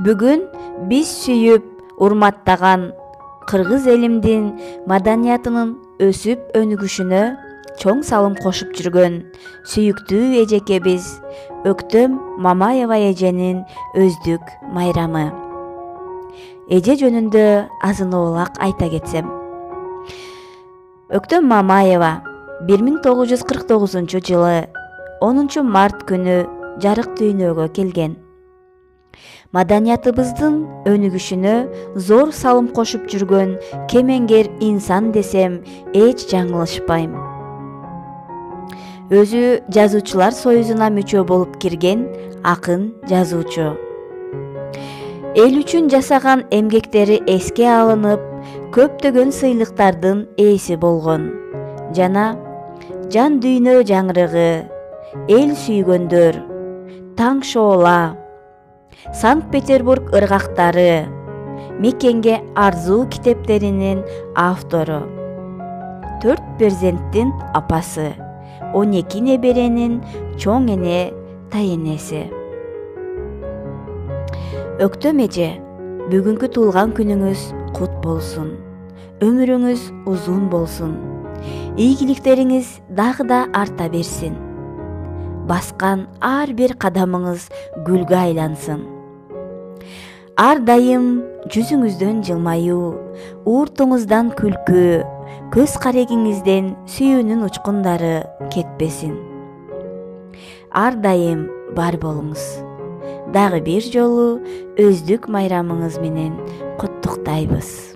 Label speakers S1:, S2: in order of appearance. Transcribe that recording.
S1: Бүгүн биз сүйүп урматтаган кыргыз элимдин маданиятынын өсүп өнүгүшүнө чоң салым кошуп жүргөн сүйүктүү эжекебиз Өктөм Мамаева эженин өздүк майрамы. Эже жөнүндө азыноолак айта кетсем. Өктөм Мамаева 1949 жылы 10 март күнү жарык дүйнөгө келген. Маданиятыбыздын өнүгүшүнө зор салым кошуп жүргөн кемеңгер инсан десем эч жаңылышпайм. Өзү жазуучулар союзуна мүчө болуп кирген акын жазуучу. Эл үчүн жасаган эмгектери эске алынып, көптөгөн сыйлыктардын ээси болгон жана Жан дүйнө жаңырыгы, Эл сүйгөндөр, Таң шоола, Санкт-Петербург ыргактары, Мекенге арзуу китептеринин автору. 4 перзенттин апасы, 12 неберенин чоң эне тайенеси. Өктөм эже, бүгүнкү туулган күнүңүз кут болсун. Өмүрүңүз узун болсун. Ийгиликтериңиз дагы да арта берсин. Баскан ар бир кадамыңыз гүлгө айлансын. Ар дайым жүзүңүздөн жылмаюу, ууртуңуздан күлкү, көз карегиңизден сүйүүнүн учкундары кетпесин. Ар дайым бар болуңуз. Дагы бир жолу өздүк майрамыңыз менен куттуктайбыз.